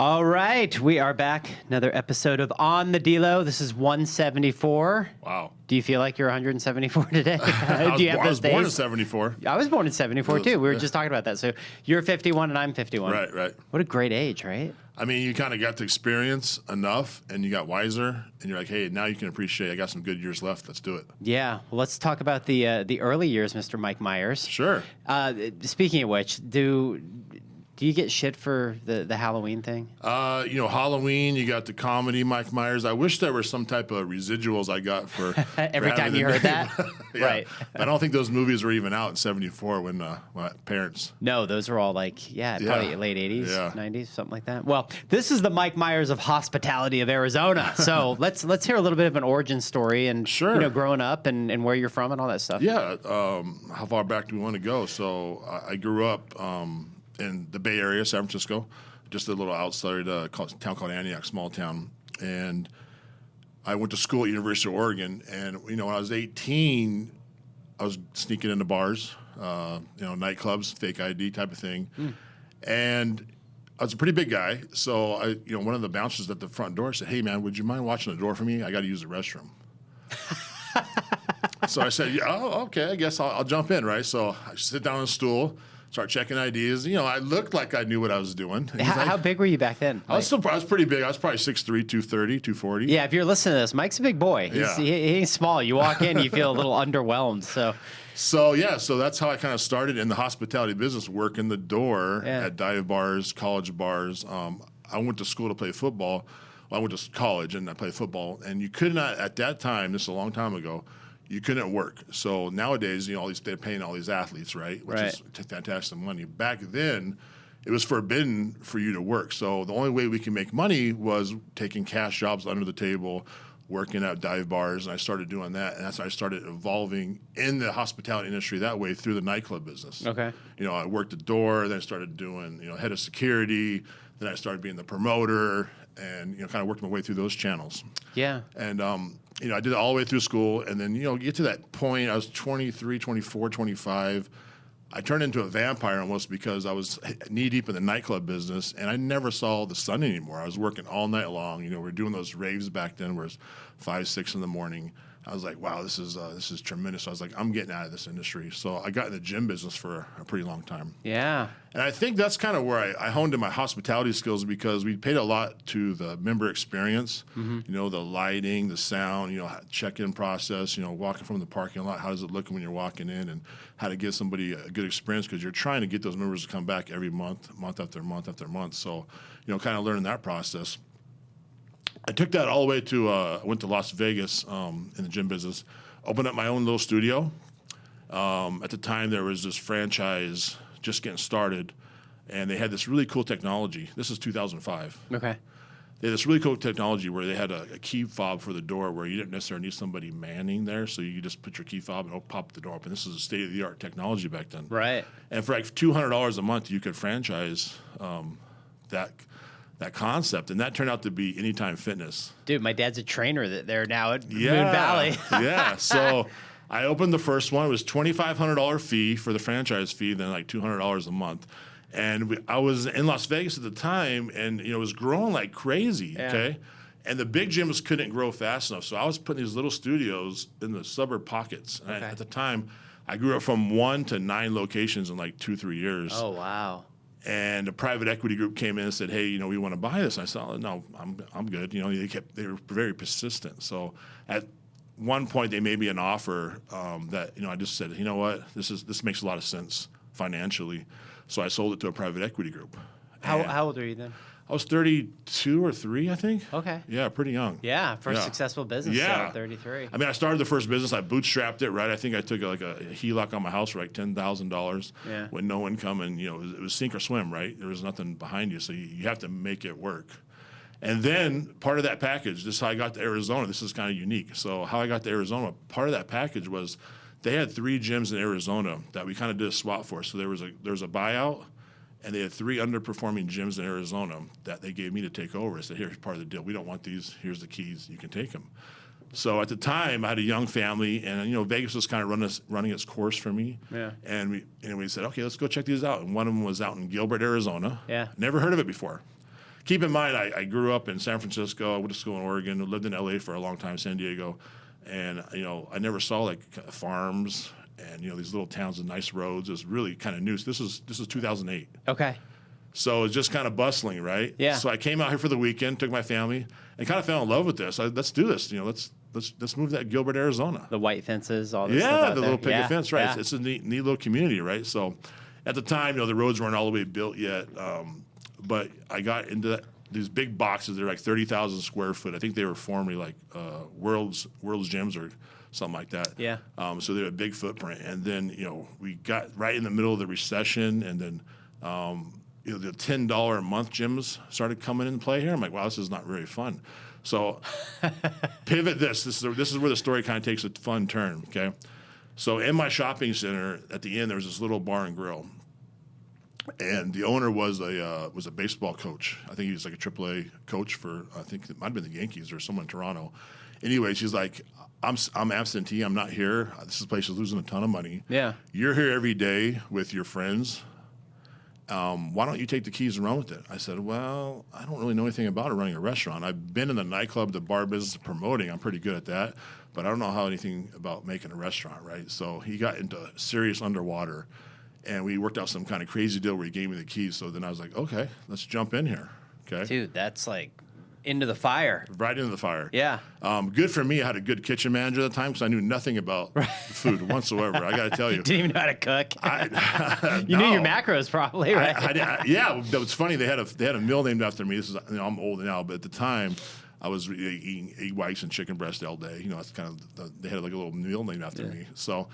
All right, we are back. Another episode of On the Delo. This is 174. Wow. Do you feel like you're 174 today? I Do you have was those days? born in 74. I was born in 74 too. We were just talking about that. So you're 51 and I'm 51. Right. What a great age, right? I mean, you kind of got to experience enough and you got wiser and you're like, hey, now you can appreciate I got some good years left. Let's do it. Yeah. Well, let's talk about the early years, Mr. Mike Myers. Sure. Speaking of which, do you get shit for the Halloween thing? Halloween, you got the comedy Mike Myers. I wish there were some type of residuals I got for Every for time having you the heard name. that? Yeah. Right. I don't think those movies were even out in 74 when my parents. No, those are all like, probably late 80s, Yeah. 90s, something like that. Well, this is the Mike Myers of hospitality of Arizona. So let's hear a little bit of an origin story and Sure. Growing up and where you're from and all that stuff. Yeah. How far back do we want to go? So I grew up in the Bay Area, San Francisco, just a little outside town called Antioch, small town. And I went to school at University of Oregon. And, when I was 18, I was sneaking into bars, nightclubs, fake ID type of thing. And I was a pretty big guy. So, one of the bouncers at the front door said, hey, man, would you mind watching the door for me? I got to use the restroom. So I said, okay, I guess I'll jump in, right? So I sit down on a stool, start checking IDs. I looked like I knew what I was doing. How big were you back then? I was pretty big. I was probably 6'3", 230, 240. Yeah, if you're listening to this, Mike's a big boy. He ain't small. You walk in, you feel a little underwhelmed. So that's how I kind of started in the hospitality business, working the door at dive bars, college bars. I went to school to play football. Well, I went to college and I played football. And you could not, at that time, this is a long time ago, you couldn't work. So nowadays, they're paying all these athletes, right? Which is fantastic money. Back then, it was forbidden for you to work. So the only way we can make money was taking cash jobs under the table, working at dive bars, and I started doing that. And that's how I started evolving in the hospitality industry that way through the nightclub business. Okay. I worked the door, then I started doing, head of security, then I started being the promoter, and, kind of worked my way through those channels. Yeah. And, I did it all the way through school, and then, get to that point, I was 23, 24, 25. I turned into a vampire almost because I was knee-deep in the nightclub business, and I never saw the sun anymore. I was working all night long. We were doing those raves back then where it's 5, 6 in the morning. I was like, wow, this is tremendous. So I was like, I'm getting out of this industry. So I got in the gym business for a pretty long time. Yeah. And I think that's kind of where I honed in my hospitality skills because we paid a lot to the member experience, the lighting, the sound, check-in process, walking from the parking lot, how does it look when you're walking in, and how to give somebody a good experience because you're trying to get those members to come back every month after month after month. So, kind of learning that process. I took that all the way to, I went to Las Vegas in the gym business, opened up my own little studio. At the time, there was this franchise just getting started, and they had this really cool technology. This is 2005. Okay. They had this really cool technology where they had a key fob for the door where you didn't necessarily need somebody manning there, so you just put your key fob and pop the door open. This is a state-of-the-art technology back then. Right. And for like $200 a month, you could franchise that concept, and that turned out to be Anytime Fitness. Dude, my dad's a trainer there now at Moon Yeah. Valley. Yeah. So I opened the first one. It was $2,500 fee for the franchise fee, then like $200 a month. And I was in Las Vegas at the time, and it was growing like crazy. Yeah. Okay. And the big gyms couldn't grow fast enough, so I was putting these little studios in the suburb pockets. And at the time, I grew up from 1 to 9 locations in like 2-3 years. Oh wow. And a private equity group came in and said, "Hey, we want to buy this." And I said, "No, I'm good." They were very persistent. So at one point, they made me an offer that I just said, "You know what? This makes a lot of sense financially." So I sold it to a private equity group. How old are you then? I was 32 or 3, I think. Okay. Yeah, pretty young. Yeah, first successful business. Yeah. So 33. I mean, I started the first business. I bootstrapped it, right? I think I took a HELOC on my house for like $10,000 with no income. And, it was sink or swim, right? There was nothing behind you. So you have to make it work. And then part of that package, this is how I got to Arizona. This is kind of unique. So how I got to Arizona, part of that package was they had 3 gyms in Arizona that we kind of did a swap for. So there was a buyout. And they had 3 underperforming gyms in Arizona that they gave me to take over. I said, here's part of the deal. We don't want these. Here's the keys. You can take them. So at the time, I had a young family, and Vegas was kind of running its course for me. Yeah. And we said, okay, let's go check these out. And one of them was out in Gilbert, Arizona. Yeah. Never heard of it before. keep in mind, I grew up in San Francisco. I went to school in Oregon. Lived in LA for a long time, San Diego, and I never saw like farms and these little towns with nice roads. It was really kind of new. So this is 2008. Okay. So it's just kind of bustling, right? Yeah. So I came out here for the weekend, took my family, and kind of fell in love with this. Let's do this. Let's move that Gilbert, Arizona. The white fences, all this stuff out the there. little picket fence, right? Yeah. It's a neat little community, right? So at the time, the roads weren't all the way built yet, but I got into these big boxes. They're like 30,000 square foot. I think they were formerly like World's Gyms or something like that. Yeah. So they're a big footprint. And then, we got right in the middle of the recession, and then, the $10 a month gyms started coming into play here. I'm like, wow, this is not very fun. So pivot this. This is where the story kind of takes a fun turn, okay? So in my shopping center, at the end, there was this little bar and grill. And the owner was a baseball coach. I think he was like a AAA coach for, I think it might have been the Yankees or someone in Toronto. Anyways, he's like, I'm absentee. I'm not here. This place is losing a ton of money. Yeah. You're here every day with your friends. Why don't you take the keys and run with it? I said, well, I don't really know anything about it, running a restaurant. I've been in the nightclub, the bar business, promoting. I'm pretty good at that. But I don't know anything about making a restaurant, right? So he got into serious underwater. And we worked out some kind of crazy deal where he gave me the keys. So then I was like, okay, let's jump in here. Okay. Dude, that's like into the fire. Right into the fire. Yeah. Good for me. I had a good kitchen manager at the time because I knew nothing about food whatsoever. I got to tell you. Didn't even know how to cook. You No. knew your macros probably, right? Yeah. That was funny. They had a meal named after me. This is, I'm old now, but at the time, I was eating egg whites and chicken breast all day. That's kind of they had like a little meal named after me. So.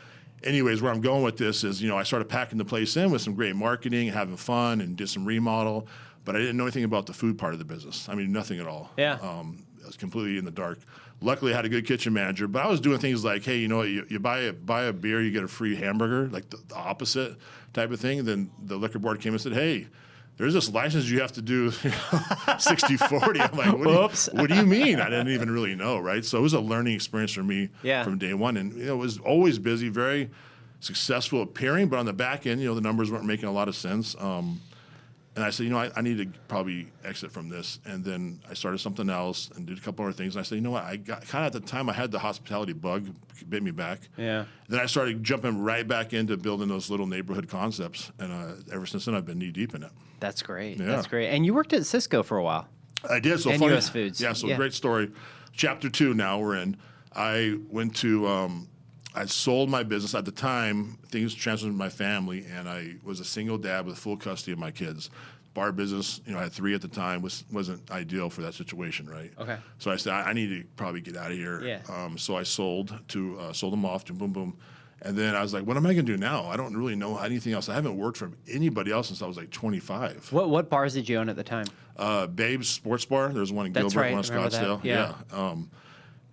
Anyways, where I'm going with this is, I started packing the place in with some great marketing, having fun, and did some remodel, but I didn't know anything about the food part of the business. I mean, nothing at all. Yeah. I was completely in the dark. Luckily, I had a good kitchen manager, but I was doing things like, hey, you buy a beer, you get a free hamburger, like the opposite type of thing. Then the liquor board came and said, hey, there's this license you have to do 60/40. I'm like, what do you mean? I didn't even really know, right? So it was a learning experience for me from day one. And it was always busy, very successful appearing, but on the back end, the numbers weren't making a lot of sense. And I said, I need to probably exit from this. And then I started something else and did a couple other things. And I said, I got kind of at the time I had the hospitality bug, bit me back. Yeah. Then I started jumping right back into building those little neighborhood concepts. And ever since then, I've been knee deep in it. That's great. Yeah. That's great. And you worked at Cisco for a while. I did. So and funny. US Foods. Yeah. So great story. Chapter 2 now we're in. I went to, I sold my business. At the time, things transferred to my family, and I was a single dad with full custody of my kids. Bar business, I had 3 at the time, wasn't ideal for that situation, right? Okay. So I said, I need to probably get out of here. Yeah. So I sold them off to Boom Boom. And then I was like, what am I going to do now? I don't really know anything else. I haven't worked for anybody else since I was like 25. What bars did you own at the time? Babe's Sports Bar. There's one in That's Gilbert, right. one in Scottsdale. Yeah.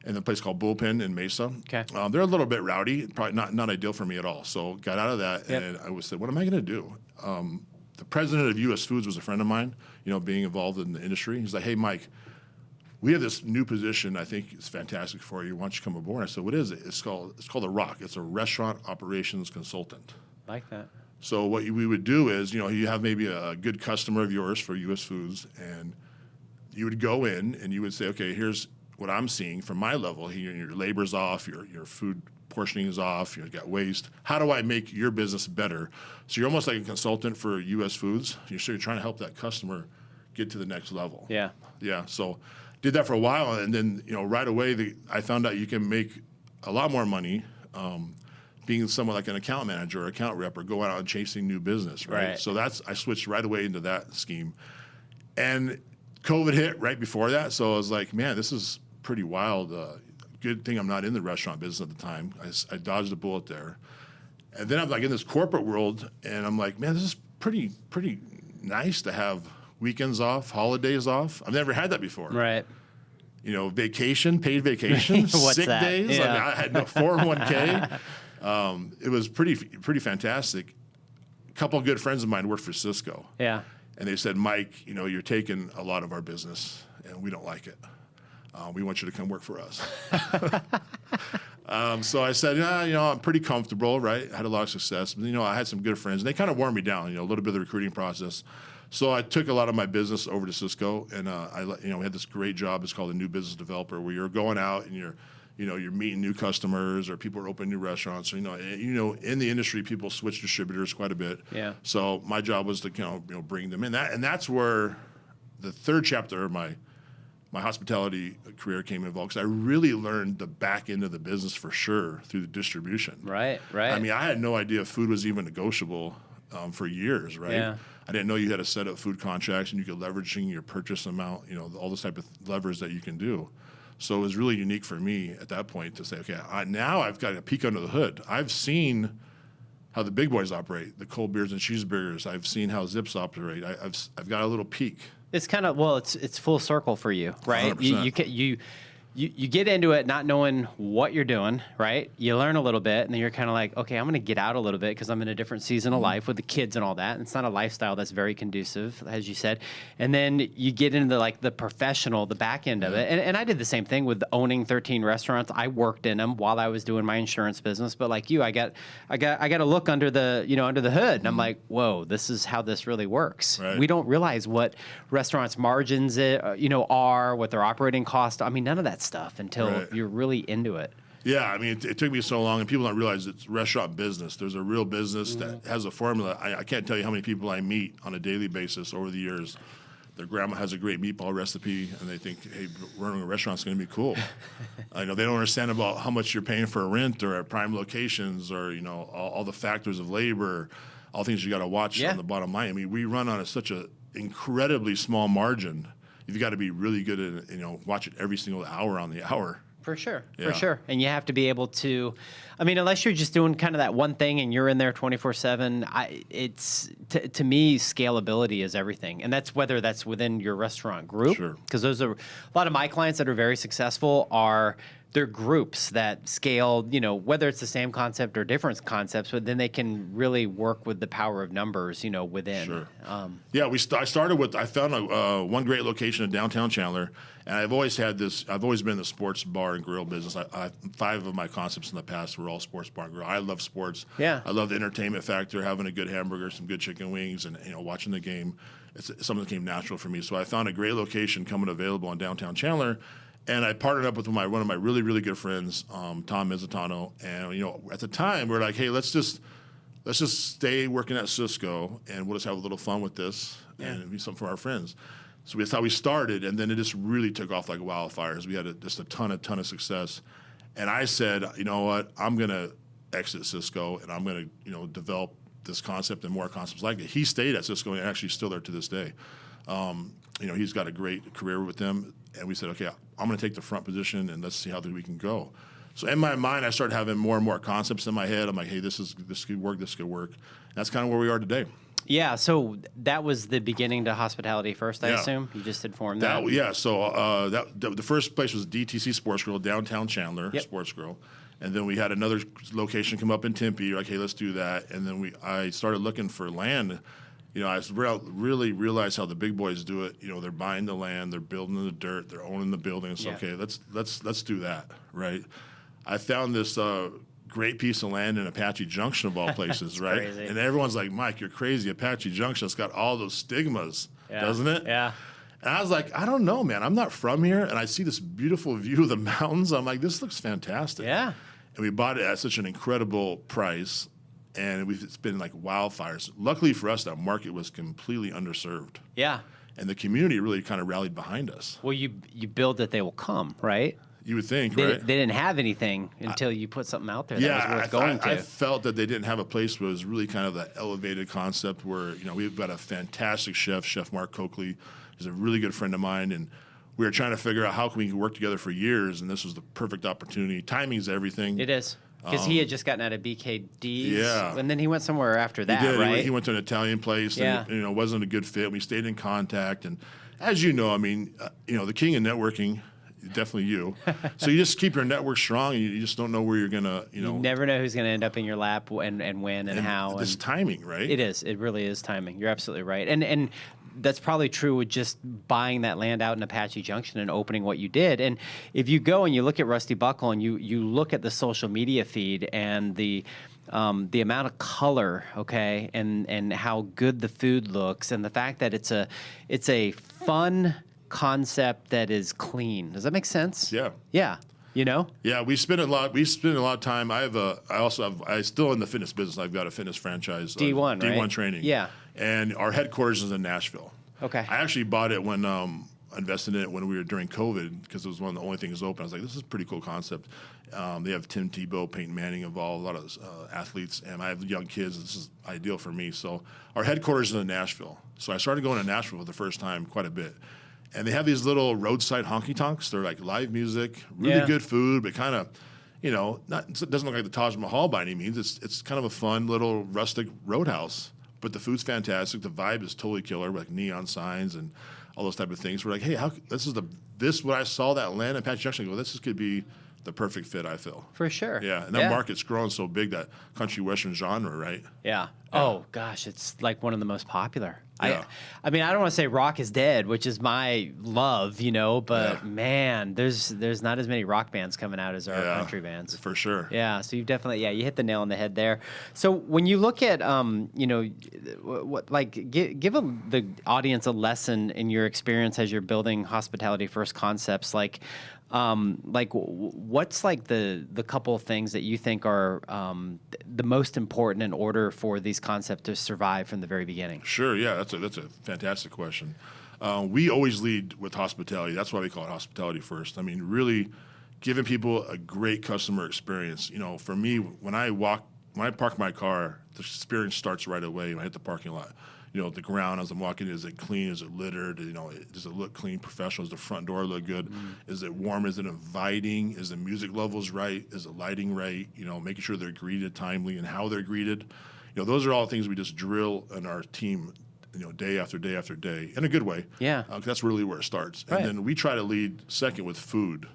And a place called Bullpen in Mesa. Okay. They're a little bit rowdy, probably not ideal for me at all. So got out of that, and I said, what am I going to do? The president of US Foods was a friend of mine, being involved in the industry. He's like, hey, Mike, we have this new position. I think it's fantastic for you. Why don't you come aboard? I said, what is it? It's called The Rock. It's a restaurant operations consultant. Like that. So what we would do is, you have maybe a good customer of yours for US Foods, and you would go in and you would say, okay, here's what I'm seeing from my level here. Your labor's off, your food portioning is off, you've got waste. How do I make your business better? So you're almost like a consultant for US Foods. You're trying to help that customer get to the next level. Yeah. Yeah. So did that for a while, and then right away I found out you can make a lot more money being someone like an account manager or account rep or going out and chasing new business. Right. So I switched right away into that scheme, and COVID hit right before that. So I was like, man, this is pretty wild. Good thing I'm not in the restaurant business at the time. I dodged a bullet there. And then I'm like in this corporate world, and I'm like, man, this is pretty nice to have weekends off, holidays off. I've never had that before. Right. Vacation, paid vacation, What's sick that? days. Yeah. I had no 401k. It was pretty fantastic. A couple of good friends of mine worked for Cisco. Yeah. And they said, Mike, you're taking a lot of our business, and we don't like it. We want you to come work for us. So I said, I'm pretty comfortable, right? I had a lot of success. But, I had some good friends. And they kind of wore me down, a little bit of the recruiting process. So I took a lot of my business over to Cisco, and we had this great job. It's called a new business developer, where you're going out and you're meeting new customers, or people are opening new restaurants. Or, in the industry, people switch distributors quite a bit. Yeah. So my job was to bring them in. And that's where the third chapter of my hospitality career came involved, because I really learned the back end of the business for sure through the distribution. Right. I mean, I had no idea food was even negotiable for years, right? Yeah. I didn't know you had to set up food contracts and you could leveraging your purchase amount, all this type of levers that you can do. So it was really unique for me at that point to say, okay, now I've got a peek under the hood. I've seen how the big boys operate, the cold beers and cheeseburgers. I've seen how Zips operate. I've got a little peek. It's kind of, it's full circle for you, right? 100%. You get into it not knowing what you're doing, right? You learn a little bit, and then you're kind of like, okay, I'm going to get out a little bit because I'm in a different season of life with the kids and all that. And it's not a lifestyle that's very conducive, as you said. And then you get into the professional, the back end of it. And I did the same thing with owning 13 restaurants. I worked in them while I was doing my insurance business. But like you, I got to look under the hood, and I'm like, whoa, this is how this really works. Right. We don't realize what restaurants' margins are, what their operating costs. I mean, none of that stuff until you're really into it. Yeah, I mean, it took me so long, and people don't realize it's restaurant business. There's a real business that has a formula. I can't tell you how many people I meet on a daily basis over the years. Their grandma has a great meatball recipe, and they think, hey, running a restaurant's going to be cool. They don't understand about how much you're paying for a rent or at prime locations, or all the factors of labor, all things you got to watch on the bottom line. I mean, we run on such an incredibly small margin. You've got to be really good at watch it every single hour on the hour. For sure, Yeah. for sure. And you have to be able to, I mean, unless you're just doing kind of that one thing and you're in there 24/7, to me, scalability is everything. And that's whether that's within your restaurant group. Sure. Because those are, a lot of my clients that are very successful they're groups that scale, whether it's the same concept or different concepts, but then they can really work with the power of numbers, within. Sure. I found one great location in downtown Chandler, and I've always been in the sports bar and grill business. 5 of my concepts in the past were all sports bar and grill. I love sports. Yeah. I love the entertainment factor, having a good hamburger, some good chicken wings, and watching the game. It's something that came natural for me. So I found a great location coming available in downtown Chandler. And I partnered up with one of my really, really good friends, Tom Mizzatano. And, at the time, we were like, hey, let's just stay working at Cisco, and we'll just have a little fun with this and be something for our friends. So that's how we started, and then it just really took off like wildfires. We had just a ton of success. And I said, you know what, I'm going to exit Cisco, and I'm going to, develop this concept and more concepts like it. He stayed at Cisco and actually still there to this day. He's got a great career with them. And we said, okay, I'm going to take the front position, and let's see how we can go. So in my mind, I started having more and more concepts in my head. I'm like, hey, this could work. This could work. And that's kind of where we are today. Yeah. So that was the beginning to hospitality first, I assume. You just had formed that. So the first place was DTC Sports Grill, downtown Chandler Sports Grill. And then we had another location come up in Tempe. Like, hey, let's do that. And then I started looking for land. I really realized how the big boys do it. They're buying the land, they're building in the dirt, they're owning the buildings. Okay, let's do that, right? I found this great piece of land in Apache Junction, of all places, right? Crazy. And everyone's like, Mike, you're crazy. Apache Junction's got all those stigmas, doesn't it? Yeah. And I was like, I don't know, man. I'm not from here, and I see this beautiful view of the mountains. I'm like, this looks fantastic. Yeah. And we bought it at such an incredible price. And it's been like wildfires. Luckily for us, that market was completely underserved. Yeah. And the community really kind of rallied behind us. Well, you build that they will come, right? You would think, They right? didn't have anything until you put something out there that was worth going to. I felt that they didn't have a place where it was really kind of the elevated concept where, we've got a fantastic chef, Chef Mark Coakley. He's a really good friend of mine. And we were trying to figure out how can we work together for years. And this was the perfect opportunity. Timing's everything. It is. Because he had just gotten out of BKD's. Yeah. And then he went somewhere after that, He did. right? He went to an Italian place, and it wasn't a good fit. We stayed in contact, and as you know, I mean, the king of networking, definitely you. So you just keep your network strong, and you just don't know where you're gonna, You never know who's going to end up in your lap and when and how. It's timing, right? It is. It really is timing. You're absolutely right. And that's probably true with just buying that land out in Apache Junction and opening what you did. And if you go and you look at Rusty Buckle and you look at the social media feed and the the amount of color, okay, and how good the food looks, and the fact that it's a fun concept that is clean. Does that make sense? Yeah. Yeah. Yeah, we spend a lot of time. I still in the fitness business. I've got a fitness franchise. D1, D1 right? training. Yeah. And our headquarters is in Nashville. Okay. I actually bought it when invested in it when we were during COVID because it was one of the only things open. I was like, this is a pretty cool concept. They have Tim Tebow, Peyton Manning involved, a lot of athletes, and I have young kids. This is ideal for me. So our headquarters is in Nashville. So I started going to Nashville for the first time quite a bit. And they have these little roadside honky tonks. They're like live music, really good food, but kind of, it doesn't look like the Taj Mahal by any means. It's kind of a fun little rustic roadhouse. But the food's fantastic. The vibe is totally killer, like neon signs and all those type of things. We're like, hey, when I saw that land in Apache Junction, I go, this could be the perfect fit, I feel. For sure. Yeah, and that market's growing so big, that country western genre, right? Yeah. Oh, gosh, it's like one of the most popular. Yeah. I mean, I don't want to say rock is dead, which is my love, but man, there's not as many rock bands coming out as there are country bands. For sure. Yeah, so you've definitely, you hit the nail on the head there. So when you look at, give the audience a lesson in your experience as you're building hospitality first concepts, what's like the couple of things that you think are the most important in order for these concepts to survive from the very beginning? Sure, yeah, that's a fantastic question. We always lead with hospitality. That's why we call it hospitality first. I mean, really giving people a great customer experience. For me, when I park my car, the experience starts right away when I hit the parking lot. The ground as I'm walking, is it clean? Is it littered? Does it look clean, professional? Does the front door look good? Is it warm? Is it inviting? Is the music levels right? Is the lighting right? Making sure they're greeted timely and how they're greeted. Those are all things we just drill in our team, day after day after day, in a good way. Yeah. 'Cause that's really where it starts. Right. And then we try to lead second with food.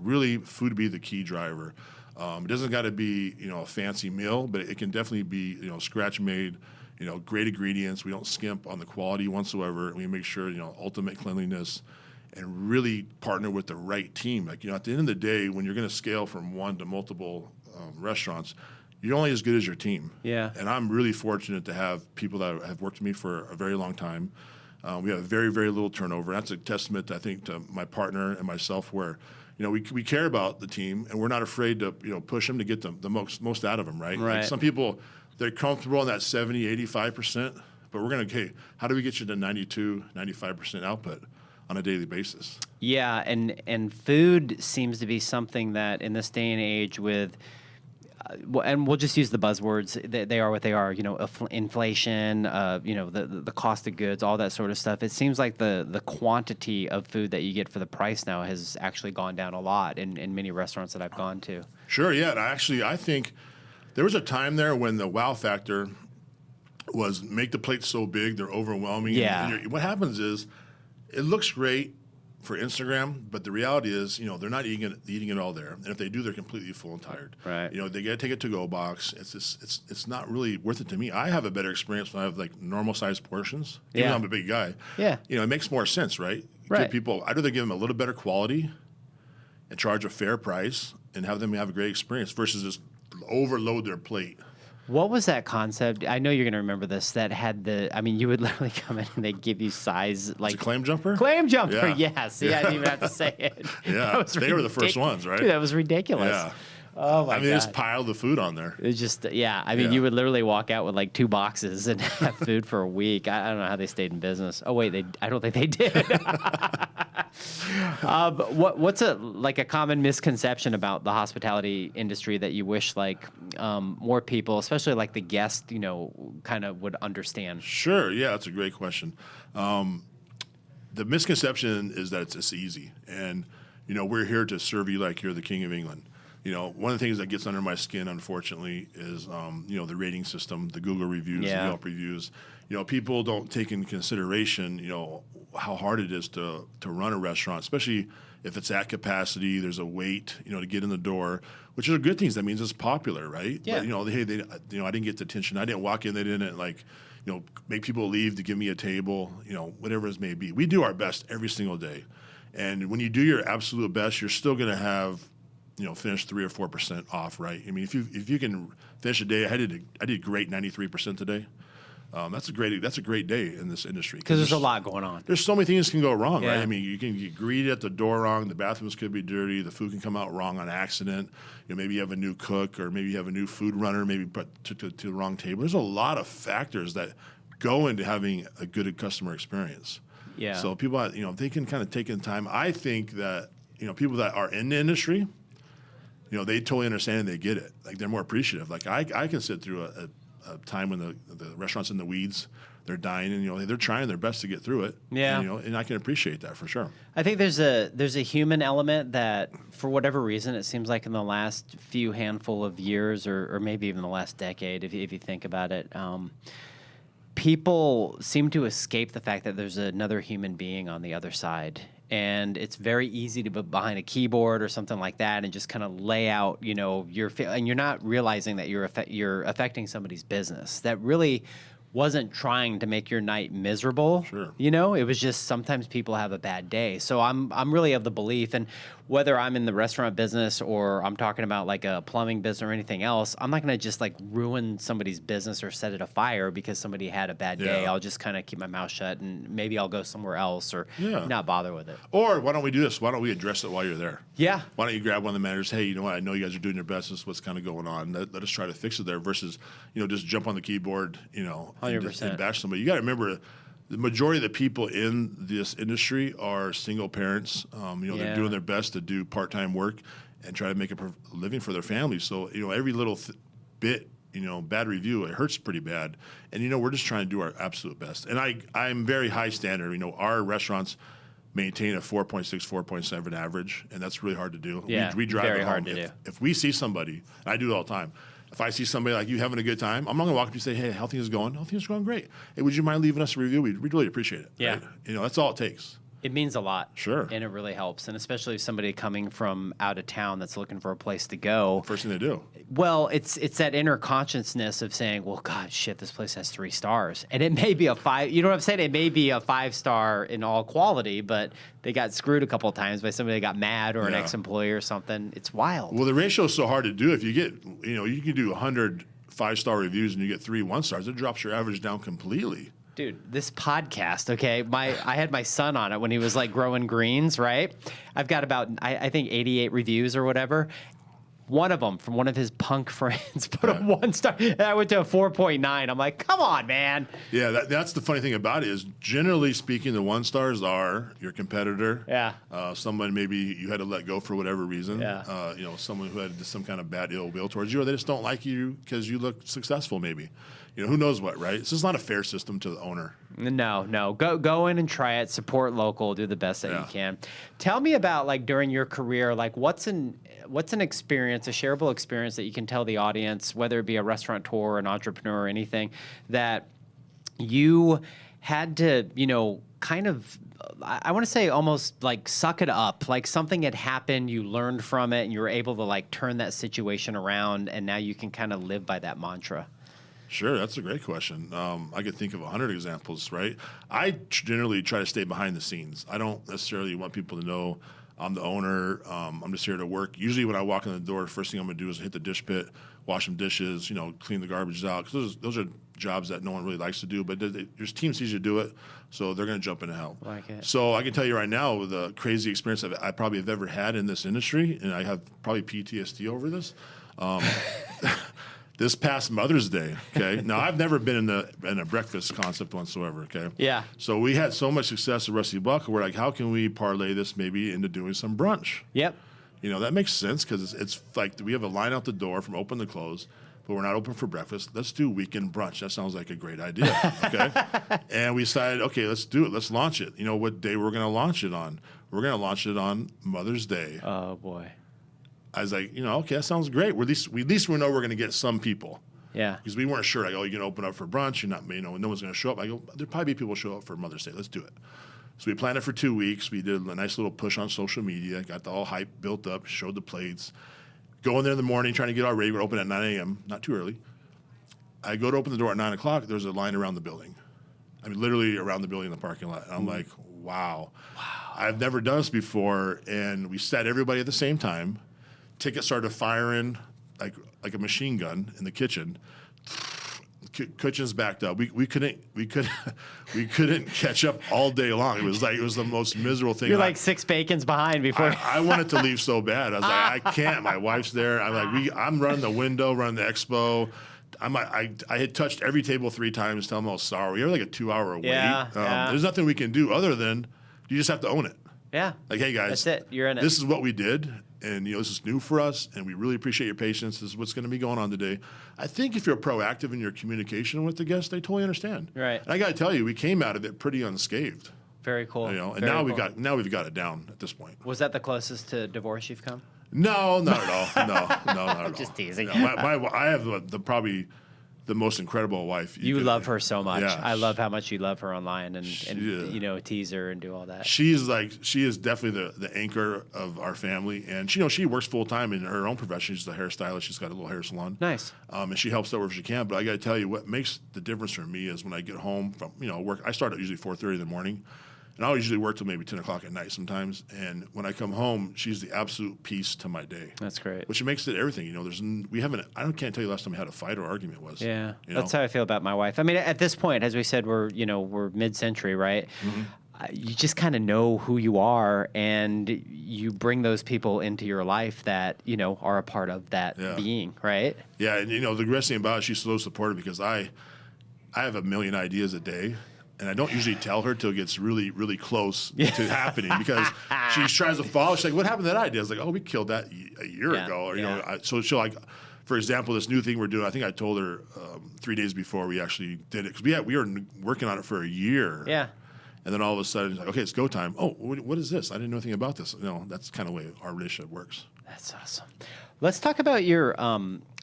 Really food be the key driver. It doesn't got to be, a fancy meal, but it can definitely be, scratch made. Great ingredients. We don't skimp on the quality whatsoever. We make sure, ultimate cleanliness, and really partner with the right team. At the end of the day, when you're going to scale from one to multiple restaurants, you're only as good as your team. Yeah. And I'm really fortunate to have people that have worked with me for a very long time. We have very, very little turnover. That's a testament, I think, to my partner and myself, where we care about the team, and we're not afraid to push them to get the most out of them. Right. Right. Like some people, they're comfortable in that 70, 85%, but we're going to, how do we get you to 92, 95% output on a daily basis? Yeah, and food seems to be something that in this day and age with, and we'll just use the buzzwords, they are what they are, inflation, the cost of goods, all that sort of stuff. It seems like the quantity of food that you get for the price now has actually gone down a lot in many restaurants that I've gone to. Sure, yeah. And I think there was a time there when the wow factor was make the plates so big, they're overwhelming. Yeah. And what happens is it looks great for Instagram, but the reality is, they're not eating it all there. And if they do, they're completely full and tired. Right. They got to take a to-go box. It's not really worth it to me. I have a better experience when I have like normal sized portions. Even though I'm a big guy. Yeah. It makes more sense, right? Right. Give people, I'd rather give them a little better quality and charge a fair price and have them have a great experience versus just overload their plate. What was that concept? I know you're going to remember this. That had you would literally come in and they give you size like it's a clam jumper. Clam jumper, yeah. Yes. I didn't even have to say it. Yeah, they were the first ones, right? Dude, that was ridiculous. Yeah. Oh my God. They just piled the food on there. It's just you would literally walk out with like 2 boxes and have food for a week. I don't know how they stayed in business. Oh wait, I don't think they did. What's a common misconception about the hospitality industry that you wish more people, especially like the guest, kind of would understand? Sure. Yeah, that's a great question. The misconception is that it's easy, and we're here to serve you like you're the king of England. One of the things that gets under my skin, unfortunately, is the rating system, the Google reviews, the Yelp reviews. People don't take into consideration, how hard it is to run a restaurant, especially if it's at capacity. There's a wait, to get in the door, which are good things. That means it's popular, right? Yeah. But, hey, I didn't get the attention. I didn't walk in. They didn't make people leave to give me a table. Whatever it may be. We do our best every single day, and when you do your absolute best, you're still going to have finish 3 or 4% off, right? I mean, if you can finish a day, I did great 93% today. That's a great day in this industry because there's a lot going on. There's so many things can go wrong, Yeah. right? I mean, you can get greeted at the door wrong. The bathrooms could be dirty. The food can come out wrong on accident. Maybe you have a new cook, or maybe you have a new food runner, maybe put to the wrong table. There's a lot of factors that go into having a good customer experience. Yeah. So people, if they can kind of take in time, I think that people that are in the industry, they totally understand and they get it. Like, they're more appreciative. Like, I can sit through a time when the restaurant's in the weeds, they're dying, and they're trying their best to get through it. Yeah. And I can appreciate that for sure. I think there's a human element that, for whatever reason, it seems like in the last few handful of years, or maybe even the last decade, if you think about it, people seem to escape the fact that there's another human being on the other side. And it's very easy to be behind a keyboard or something like that and just kind of lay out, and you're not realizing that you're affecting somebody's business. That really wasn't trying to make your night miserable. Sure. It was just sometimes people have a bad day. So I'm really of the belief, and whether I'm in the restaurant business or I'm talking about like a plumbing business or anything else, I'm not going to just like ruin somebody's business or set it afire because somebody had a bad day. Yeah. I'll just kind of keep my mouth shut, and maybe I'll go somewhere else or not bother with it. Or why don't we do this? Why don't we address it while you're there? Yeah. Why don't you grab one of the managers? Hey, you know what? I know you guys are doing your best. This is what's kind of going on. Let us try to fix it there versus, just jump on the keyboard, 100%. and bash somebody. You got to remember, the majority of the people in this industry are single parents. They're doing their best to do part-time work and try to make a living for their families. So, every little bit, bad review, it hurts pretty bad. And, we're just trying to do our absolute best. And I'm very high standard. Our restaurants maintain a 4.6, 4.7 average, and that's really hard to do. Yeah, we drive very it hard home. to do. If we see somebody, and I do it all the time, if I see somebody like you having a good time, I'm not going to walk up to you and say, hey, how things going? How things are going great. Hey, would you mind leaving us a review? We'd really appreciate it. Yeah. Right? That's all it takes. It means a lot. Sure. And it really helps. And especially if somebody coming from out of town that's looking for a place to go. First thing they do. Well, it's that inner consciousness of saying, well, God, shit, this place has 3 stars. And it may be a 5, you know what I'm saying? It may be a 5-star in all quality, but they got screwed a couple of times by somebody that got mad or an ex-employee or something. It's wild. Well, the ratio is so hard to do. If you get, you can do 100 5-star reviews and you get 3 1-stars, it drops your average down completely. Dude, this podcast, okay, I had my son on it when he was like growing greens, right? I've got about, I think 88 reviews or whatever. One of them from one of his punk friends put a 1-star. And I went to a 4.9. I'm like, come on, man. Yeah, that's the funny thing about it is, generally speaking, the 1-stars are your competitor. Yeah. Someone maybe you had to let go for whatever reason. Yeah. Someone who had some kind of bad ill will towards you, or they just don't like you because you look successful maybe. Who knows what, right? It's just not a fair system to the owner. No. Go in and try it. Support local. Do the best that you can. Tell me about, like, during your career, like, what's an experience, a shareable experience that you can tell the audience, whether it be a restaurateur, an entrepreneur, or anything, that you had to, kind of, I want to say almost like suck it up, like something had happened, you learned from it, and you were able to like turn that situation around, and now you can kind of live by that mantra. Sure, that's a great question. I could think of 100 examples, right? I generally try to stay behind the scenes. I don't necessarily want people to know I'm the owner. I'm just here to work. Usually when I walk in the door, the first thing I'm going to do is hit the dish pit, wash some dishes, clean the garbage out. Because those are jobs that no one really likes to do, but there's team sees you do it, so they're going to jump in and help. Like it. So I can tell you right now, the crazy experience that I probably have ever had in this industry, and I have probably PTSD over this, this past Mother's Day, okay? Now, I've never been in a breakfast concept whatsoever, okay? Yeah. So we had so much success at Rusty Buck, we're like, how can we parlay this maybe into doing some brunch? Yep. That makes sense because it's like we have a line out the door from open to close, but we're not open for breakfast. Let's do weekend brunch. That sounds like a great idea, okay? And we decided, okay, let's do it. Let's launch it. What day we're going to launch it on? We're going to launch it on Mother's Day. Oh, boy. I was like, okay, that sounds great. At least we know we're going to get some people. Yeah. Because we weren't sure. I go, you're going to open up for brunch. You're not, no one's going to show up. I go, there'll probably be people show up for Mother's Day. Let's do it. So we planned it for 2 weeks. We did a nice little push on social media. Got the all hype built up. Showed the plates. Go in there in the morning, trying to get all ready. We're open at 9 a.m. Not too early. I go to open the door at 9 o'clock. There's a line around the building. I mean, literally around the building in the parking lot. And I'm like, wow. I've never done this before. And we sat everybody at the same time. tickets started firing like a machine gun in the kitchen. Kitchen's backed up. We couldn't catch up all day long. It was the most miserable thing. You're like 6 bacons behind before. I wanted to leave so bad. I was like, I can't. My wife's there. I'm running the window, running the expo. I had touched every table 3 times, tell them how sorry. We were like a 2-hour wait. There's nothing we can do other than you just have to own it. Yeah. Like, hey guys, that's it. You're in it. This is what we did, and this is new for us, and we really appreciate your patience. This is what's going to be going on today. I think if you're proactive in your communication with the guests, they totally understand. Right. And I got to tell you, we came out of it pretty unscathed. Very cool. And Very now we've got it down at this point. Was that the closest to divorce you've come? No, not at all. No, not at all. Just teasing. No, I have the probably the most incredible wife. You love her so much. Yeah, I love how much you love her online and tease her and do all that. She is definitely the anchor of our family, and she works full time in her own profession. She's a hairstylist. She's got a little hair salon. Nice. And she helps out where she can. But I got to tell you, what makes the difference for me is when I get home from work. I start at usually 4:30 in the morning. And I'll usually work till maybe 10 o'clock at night sometimes. And when I come home, she's the absolute peace to my day. That's great. Which makes it everything. Can't tell you last time I had a fight or argument was. Yeah, that's how I feel about my wife. I mean, at this point, as we said, we're mid-century, right? Mm-hmm. You just kind of know who you are, and you bring those people into your life that are a part of that being, right? Yeah, and the greatest thing about it, she's so supportive because I have a million ideas a day. And I don't usually tell her till it gets really, really close to happening because she tries to follow. She's like, "What happened to that idea?" I was like, "Oh, we killed that a year ago." Or, so she'll for example, this new thing we're doing. I think I told her 3 days before we actually did it because we were working on it for a year. Yeah. And then all of a sudden, it's like, "Okay, it's go time." Oh, what is this? I didn't know anything about this. That's kind of the way our relationship works. That's awesome. Let's talk about your.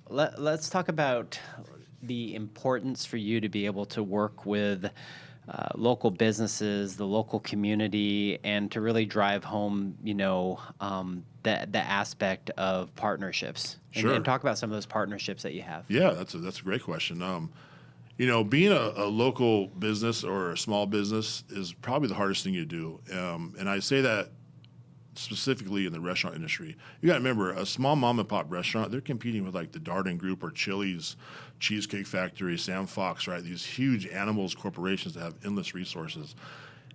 Let's talk about the importance for you to be able to work with local businesses, the local community, and to really drive home, the aspect of partnerships. Sure. And talk about some of those partnerships that you have. Yeah, that's a great question. Being a local business or a small business is probably the hardest thing you do. And I say that specifically in the restaurant industry. You got to remember, a small mom and pop restaurant, they're competing with like the Darden Group or Chili's, Cheesecake Factory, Sam Fox, right? These huge animals corporations that have endless resources.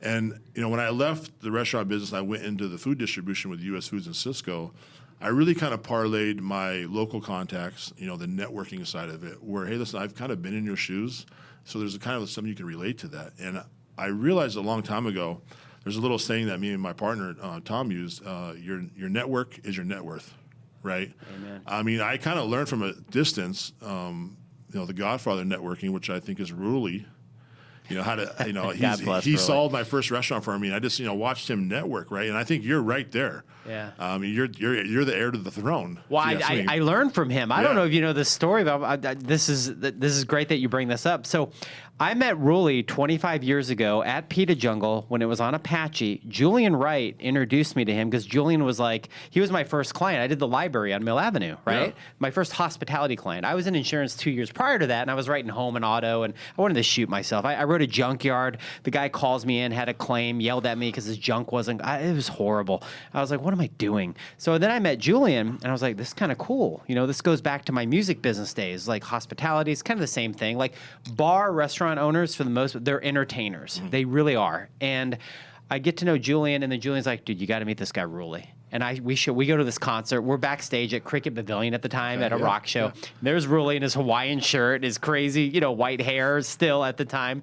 And, when I left the restaurant business, I went into the food distribution with US Foods and Cisco. I really kind of parlayed my local contacts, the networking side of it, where, hey, listen, I've kind of been in your shoes. So there's a kind of something you can relate to that. And I realized a long time ago, there's a little saying that me and my partner, Tom, used, your network is your net worth, right? Amen. I mean, I kind of learned from a distance, the Godfather networking, which I think is Ruley. How to, he sold my first restaurant for me, and I just, watched him network, right? And I think you're right there. Yeah. You're the heir to the throne. Well, I learned from him. I don't know if you know this story, but this is great that you bring this up. So I met Ruley 25 years ago at Pita Jungle when it was on Apache. Julian Wright introduced me to him because Julian was he was my first client. I did the library on Mill Avenue, right? Yeah. My first hospitality client. I was in insurance 2 years prior to that, and I was writing home and auto, and I wanted to shoot myself. I wrote a junkyard. The guy calls me in, had a claim, yelled at me because his junk wasn't, it was horrible. I was like, what am I doing? So then I met Julian, and I was like, this is kind of cool. This goes back to my music business days, like hospitality. It's kind of the same thing. Like bar, restaurant owners, for the most, they're entertainers. Mm-hmm. They really are. And I get to know Julian, and then Julian's like, dude, you got to meet this guy, Ruley. And we go to this concert. We're backstage at Cricket Pavilion at the time at a rock show. Yeah. There's Ruley in his Hawaiian shirt, his crazy, white hair still at the time.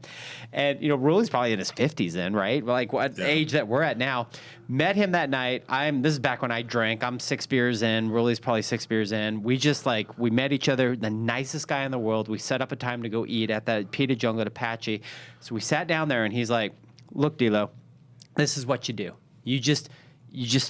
And, Ruley's probably in his 50s then, right? Like what age that we're at now. Met him that night. This is back when I drank. I'm 6 beers in. Ruley's probably 6 beers in. We just we met each other, the nicest guy in the world. We set up a time to go eat at that Pita Jungle at Apache. So we sat down there, and he's like, look, Delo, this is what you do. You just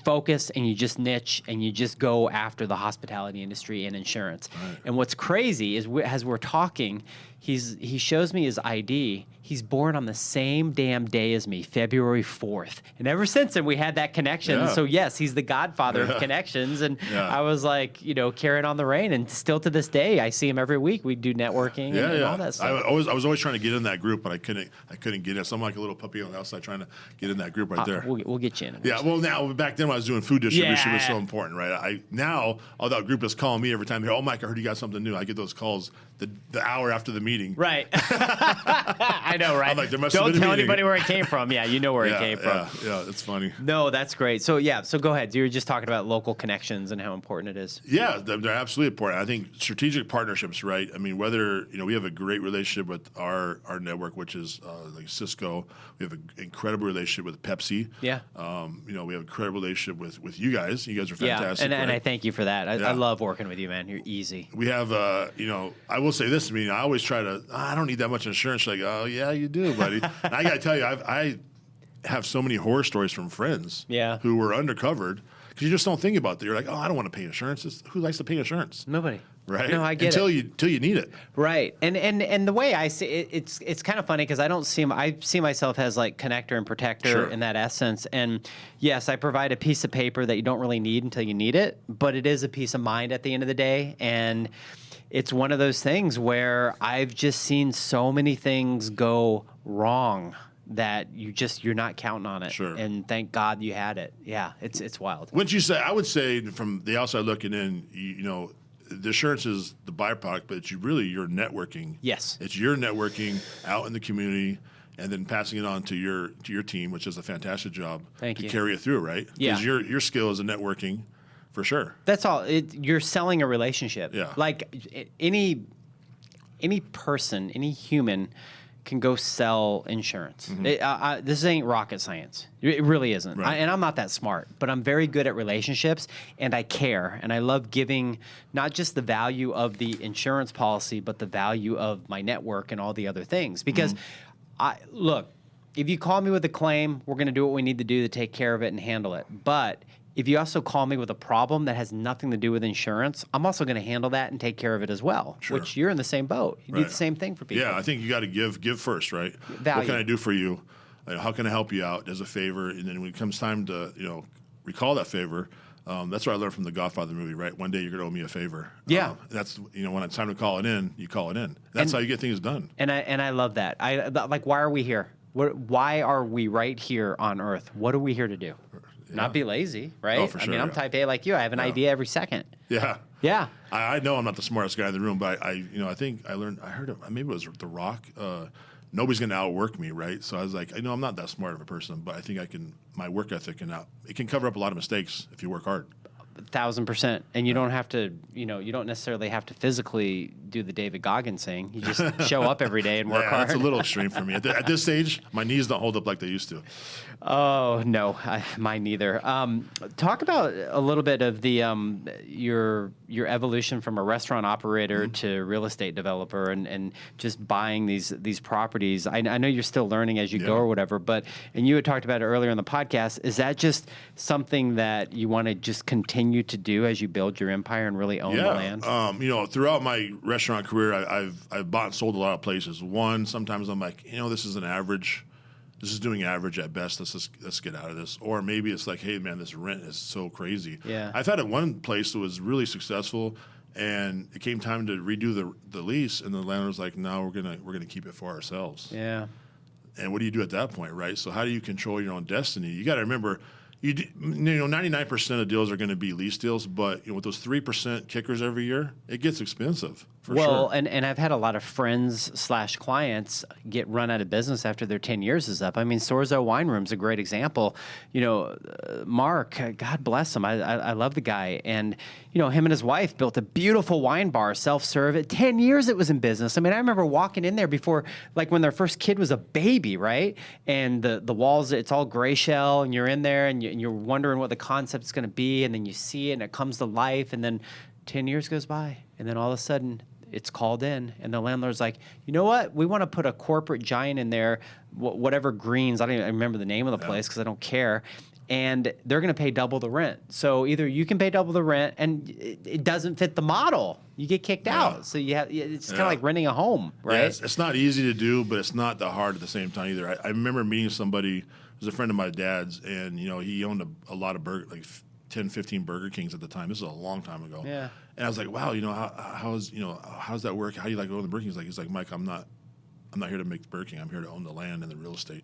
focus, and you just niche, and you just go after the hospitality industry and insurance. Right. And what's crazy is as we're talking, he shows me his ID. He's born on the same damn day as me, February 4th. And ever since then, we had that connection. Yeah. So, yes, he's the godfather of connections. And I was like, carrying on the reign. And still to this day, I see him every week. We do networking and all that stuff. I was always trying to get in that group, but I couldn't get in. So I'm like a little puppy on the outside trying to get in that group right there. We'll get you in. Yeah, well, now, back then when I was doing food distribution, it was so important, right? Now, all that group is calling me every time. Oh, Mike, I heard you got something new. I get those calls the hour after the meeting. Right. I know, right? I'm like, there must Don't have been a tell meeting. anybody where it came from. Yeah, you know where it came from. Yeah, it's funny. No, that's great. So, so go ahead. You were just talking about local connections and how important it is. Yeah, they're absolutely important. I think strategic partnerships, right? I mean, whether, we have a great relationship with our network, which is like Cisco. We have an incredible relationship with Pepsi. Yeah. We have an incredible relationship with you guys. You guys are fantastic. Yeah, and I thank you for that. I love working with you, man. You're easy. We have, I will say this. I mean, I always try to, I don't need that much insurance. Like, oh, yeah, you do, buddy. And I got to tell you, I have so many horror stories from friends who were undercovered because you just don't think about that. You're like, oh, I don't want to pay insurance. Who likes to pay insurance? Nobody. Right? No, I get it. Until you need it. Right. And the way I see it, it's kind of funny because I see myself as like connector and protector in that essence. And yes, I provide a piece of paper that you don't really need until you need it, but it is a peace of mind at the end of the day. And it's one of those things where I've just seen so many things go wrong that you're not counting on it. Sure. And thank God you had it. Yeah, it's wild. Wouldn't you say? I would say from the outside looking in, the insurance is the byproduct, but it's really your networking. Yes. It's your networking out in the community and then passing it on to your team, which is a fantastic job. Thank you. To carry it through, right? Yeah. Because your skill is in networking for sure. That's all. You're selling a relationship. Yeah. Like any person, any human can go sell insurance. Mm-hmm. This ain't rocket science. It really isn't. Right. And I'm not that smart, but I'm very good at relationships, and I care. And I love giving not just the value of the insurance policy, but the value of my network and all the other things. Because, look, if you call me with a claim, we're going to do what we need to do to take care of it and handle it. But if you also call me with a problem that has nothing to do with insurance, I'm also going to handle that and take care of it as well, which you're in the same boat. You do the same thing for people. Yeah, I think you got to give first, right? Value. What can I do for you? How can I help you out as a favor? And then when it comes time to, recall that favor, that's what I learned from the Godfather movie, right? One day you're going to owe me a favor. Yeah. That's, when it's time to call it in, you call it in. That's how you get things done. And I love that. Why are we here? Why are we right here on Earth? What are we here to do? Not be lazy, right? Oh, for sure, I'm type A like you. I have an idea every second. Yeah. Yeah. I know I'm not the smartest guy in the room, but I think I heard it, maybe it was The Rock. Nobody's going to outwork me, right? So I was like, I'm not that smart of a person, but I think my work ethic it can cover up a lot of mistakes if you work hard. 1,000%. And you don't have to, you don't necessarily have to physically do the David Goggins thing. You just show up every day and work hard. That's a little extreme for me. At this stage, my knees don't hold up like they used to. Oh, no, mine neither. Talk about a little bit of the your evolution from a restaurant operator to real estate developer and just buying these properties. I know you're still learning as you go or whatever, and you had talked about it earlier in the podcast. Is that just something that you want to just continue to do as you build your empire and really own the land? Throughout my restaurant career, I've bought and sold a lot of places. Sometimes I'm like, this is an average. This is doing average at best. Let's get out of this. Or maybe it's like, hey man, this rent is so crazy. Yeah. I've had one place that was really successful, and it came time to redo the lease, and the landlord was like, no, we're gonna keep it for ourselves. Yeah. And what do you do at that point, right? So how do you control your own destiny? You got to remember, 99% of deals are going to be lease deals, but with those 3% kickers every year, it gets expensive. Well, and I've had a lot of friends / clients get run out of business after their 10 years is up. I mean, Sorzo Wine Room's a great example. Mark, God bless him. I love the guy. And, him and his wife built a beautiful wine bar, self-serve. At 10 years it was in business. I mean, I remember walking in there before, like when their first kid was a baby, right? And the walls, it's all gray shell, and you're in there and you're wondering what the concept's going to be. And then you see it and it comes to life. And then 10 years goes by. And then all of a sudden, it's called in, and the landlord's like, you know what? We want to put a corporate giant in there, whatever Greens. I don't even remember the name of the place because I don't care. and they're going to pay double the rent. So either you can pay double the rent, and it doesn't fit the model, you get kicked out. So it's kind of like renting a home, right? Yeah, it's not easy to do, but it's not that hard at the same time either. I remember meeting somebody who was a friend of my dad's, and he owned a lot of burger, like 10, 15 Burger Kings at the time. This is a long time ago. Yeah. And I was like, wow, how's that work? How do you like going to the Burger King? He's like, Mike, I'm not here to make the Burger King. I'm here to own the land and the real estate,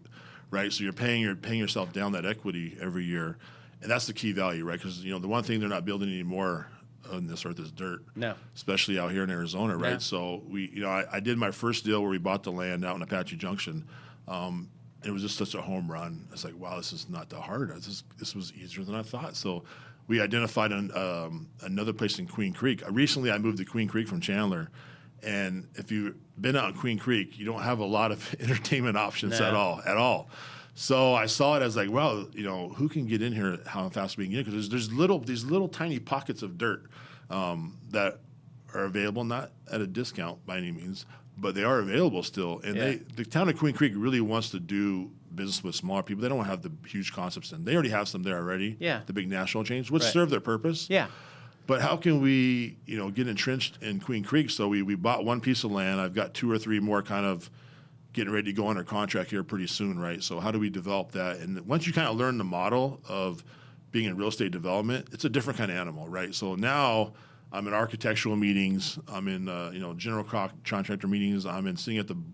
right? So you're paying yourself down that equity every year, and that's the key value, right? Because the one thing they're not building anymore on this earth is dirt. No. Especially out here in Arizona, right? Yeah. So I did my first deal where we bought the land out in Apache Junction. It was just such a home run. It's like, wow, this is not that hard. This was easier than I thought. So we identified another place in Queen Creek. Recently, I moved to Queen Creek from Chandler. And if you've been out in Queen Creek, you don't have a lot of entertainment options at all. So I saw it as like, well, who can get in here? How fast we can get in? Because there's these little tiny pockets of dirt that are available, not at a discount by any means, but they are available still. And the town of Queen Creek really wants to do business with smaller people. They don't have the huge concepts, and they already have some there already. Yeah. The big national chains, which serve their purpose. Yeah. But how can we, get entrenched in Queen Creek? So we bought one piece of land. I've got 2 or 3 more kind of getting ready to go under contract here pretty soon, right? So how do we develop that? And once you kind of learn the model of being in real estate development, it's a different kind of animal, right? So now I'm in architectural meetings. I'm in, general contractor meetings. I'm in sitting in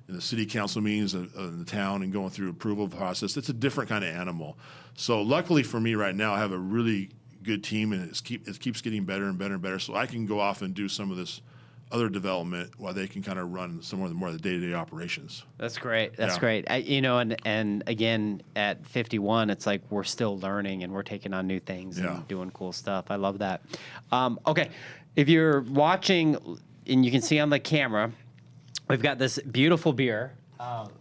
the city council meetings in the town and going through approval process. It's a different kind of animal. So luckily for me right now, I have a really good team, and it keeps getting better and better and better. So I can go off and do some of this other development while they can kind of run some more of the day-to-day operations. That's great. That's great. And again, at 51, it's like we're still learning and we're taking on new things and doing cool stuff. I love that. Okay, if you're watching and you can see on the camera, we've got this beautiful beer.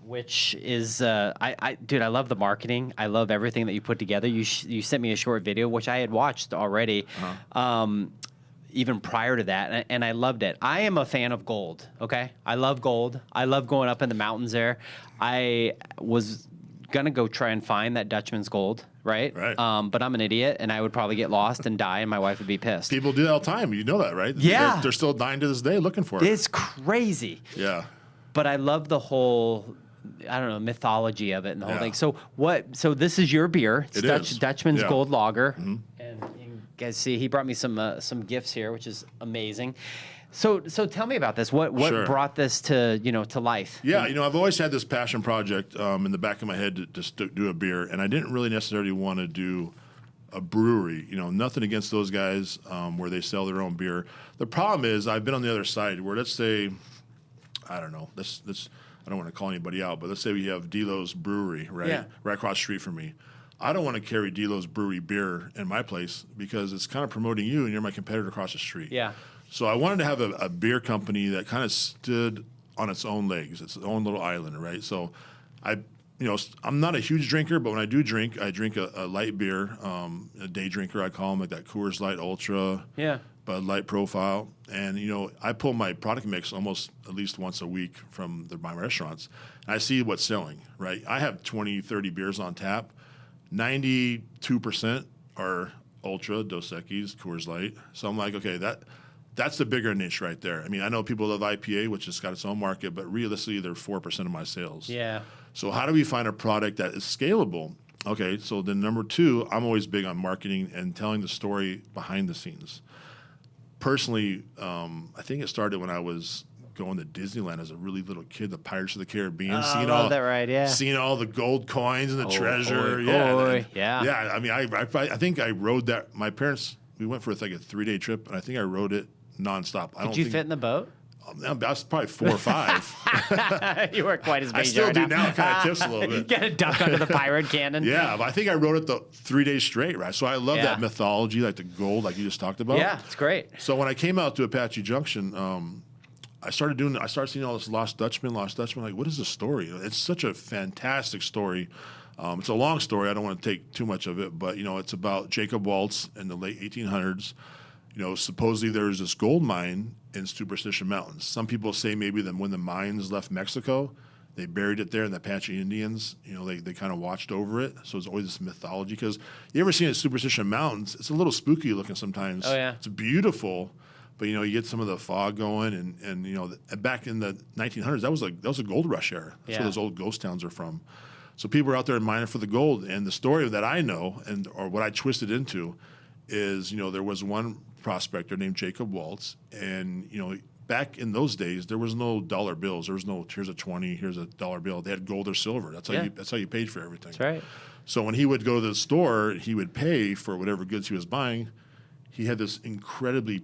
Which is, dude, I love the marketing. I love everything that you put together. You sent me a short video, which I had watched already, even prior to that, and I loved it. I am a fan of gold, okay? I love gold. I love going up in the mountains there. I was going to go try and find that Dutchman's gold, right? But I'm an idiot, and I would probably get lost and die, and my wife would be pissed. People do that all the time. You know that, right? Yeah. They're still dying to this day looking for it. It's crazy. Yeah. But I love the whole, mythology of it and the whole thing. So this is your beer. It's Dutchman's Gold Lager. Mm-hmm. And you guys see, he brought me some gifts here, which is amazing. So tell me about this. What brought this to life? Yeah, I've always had this passion project in the back of my head to just do a beer, and I didn't really necessarily want to do a brewery. Nothing against those guys where they sell their own beer. The problem is I've been on the other side where, let's say, I don't know. I don't want to call anybody out, but let's say we have Delo's Brewery, right? Yeah. Right across the street from me. I don't want to carry Delo's Brewery beer in my place because it's kind of promoting you, and you're my competitor across the street. Yeah. So I wanted to have a beer company that kind of stood on its own legs, its own little island, right? So I'm not a huge drinker, but when I do drink, I drink a light beer, a day drinker, I call them, like that Coors Light Ultra. Yeah. Bud Light profile, and I pull my product mix almost at least once a week from my restaurants, and I see what's selling, right? I have 20, 30 beers on tap. 92% are Ultra, Dos Equis, Coors Light. So I'm like, okay, that's the bigger niche right there. I mean, I know people love IPA, which has got its own market, but realistically, they're 4% of my sales. Yeah. So how do we find a product that is scalable? Okay, so then number 2, I'm always big on marketing and telling the story behind the scenes. Personally, I think it started when I was going to Disneyland as a really little kid, the Pirates of the Caribbean, seeing all the gold coins and the treasure. Yeah. I mean, I think I rode that. My parents, we went for like a 3-day trip, and I think I rode it nonstop. Did you fit in the boat? I was probably 4 or 5. You weren't quite as big. I still do now. It kind of tips a little bit. You got to duck under the pirate cannon. Yeah, but I think I rode it the 3 days straight, right? So I love that mythology, like the gold, like you just talked about. Yeah, it's great. So when I came out to Apache Junction, I started seeing all this Lost Dutchman. Like, what is the story? It's such a fantastic story. It's a long story. I don't want to take too much of it, but it's about Jacob Waltz in the late 1800s. Supposedly there's this gold mine in Superstition Mountains. Some people say maybe that when the mines left Mexico, They buried it there, and the Apache Indians, they kind of watched over it. So it's always this mythology. Because you ever seen it, Superstition Mountains? It's a little spooky looking sometimes. Oh, yeah. It's beautiful, but you get some of the fog going, and back in the 1900s, that was a gold rush era. That's where those old ghost towns are from. So people are out there mining for the gold. And the story that I know, or what I twisted into, is there was one prospector named Jacob Waltz, and back in those days, there was no dollar bills. There was no, here's a 20, here's a dollar bill. They had gold or silver. That's how you paid for everything. That's right. So when he would go to the store, he would pay for whatever goods he was buying. He had this incredibly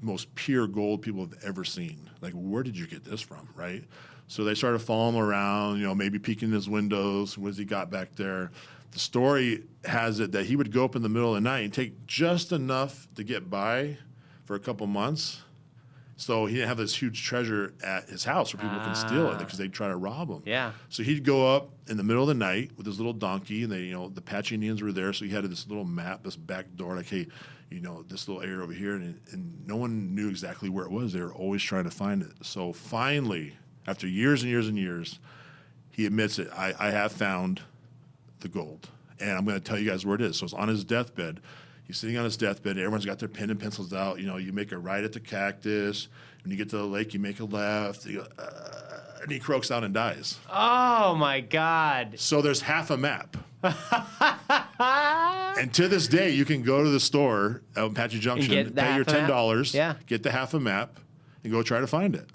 most pure gold people have ever seen. Like, where did you get this from, right? So they started following him around, maybe peeking in his windows. What has he got back there? The story has it that he would go up in the middle of the night and take just enough to get by for a couple months. So he didn't have this huge treasure at his house where people can steal it because they'd try to rob him. Yeah. So he'd go up in the middle of the night with his little donkey, and the Apache Indians were there. So he had this little map, this back door, like, hey, this little area over here, and no one knew exactly where it was. They were always trying to find it. So finally, after years and years and years, he admits it. I have found the gold, and I'm going to tell you guys where it is. So it's on his deathbed. He's sitting on his deathbed. Everyone's got their pen and pencils out. You make a right at the cactus. When you get to the lake, you make a left. You go, and he croaks out and dies. Oh, my God. So there's half a map. And to this day, you can go to the store at Apache Junction, pay your $10, get the half a map, and go try to find it.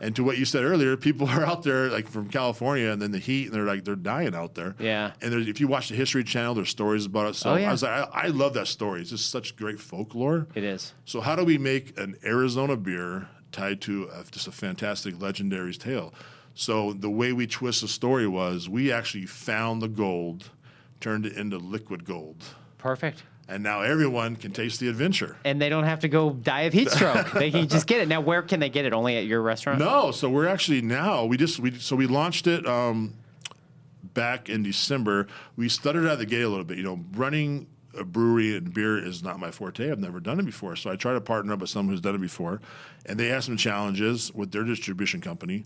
And to what you said earlier, people are out there like from California, and then the heat, and they're dying out there. Yeah. And if you watch the History Channel, there's stories about it. So I was like, I love that story. It's just such great folklore. It is. So how do we make an Arizona beer tied to just a fantastic legendary tale? So the way we twist the story was we actually found the gold, turned it into liquid gold. Perfect. And now everyone can taste the adventure. And they don't have to go die of heat stroke. They can just get it. Now, where can they get it? Only at your restaurant? No. So we're actually now, we launched it back in December. We stuttered out of the gate a little bit. Running a brewery and beer is not my forte. I've never done it before. So I try to partner up with someone who's done it before. And they had some challenges with their distribution company.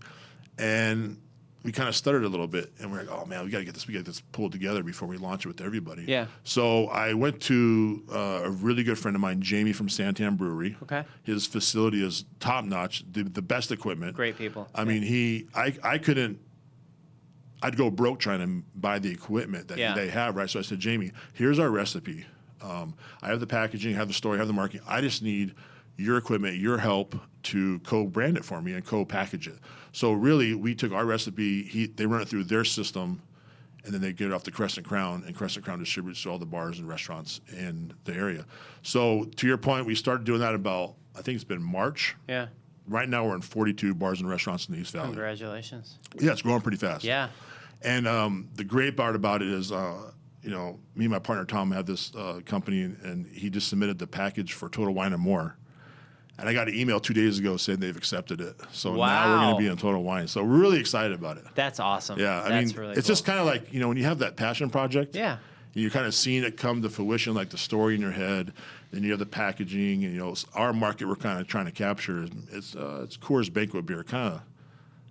And we kind of stuttered a little bit, and we're like, oh, man, we got to get this pulled together before we launch it with everybody. Yeah. So I went to a really good friend of mine, Jamie from Santan Brewery. Okay. His facility is top-notch, the best equipment. Great people. I mean, I'd go broke trying to buy the equipment that they have, right? So I said, Jamie, here's our recipe. I have the packaging, I have the story, I have the marketing. I just need your equipment, your help to co-brand it for me and co-package it. So really, we took our recipe, they run it through their system, and then they get it off to Crescent Crown, and Crescent Crown distributes to all the bars and restaurants in the area. So to your point, we started doing that about, I think it's been March. Yeah. Right now we're in 42 bars and restaurants in the East Valley. Congratulations. Yeah, it's growing pretty fast. Yeah. And the great part about it is, me and my partner Tom have this company, and he just submitted the package for Total Wine and More. And I got an email 2 days ago saying they've accepted it. So now we're going to be in Total Wine. So we're really excited about it. That's awesome. Yeah, I mean, really it's just kind of like, when you have that passion project. Yeah. You're kind of seeing it come to fruition, like the story in your head. Then you have the packaging, and our market we're kind of trying to capture. It's Coors Banquet beer. Kind of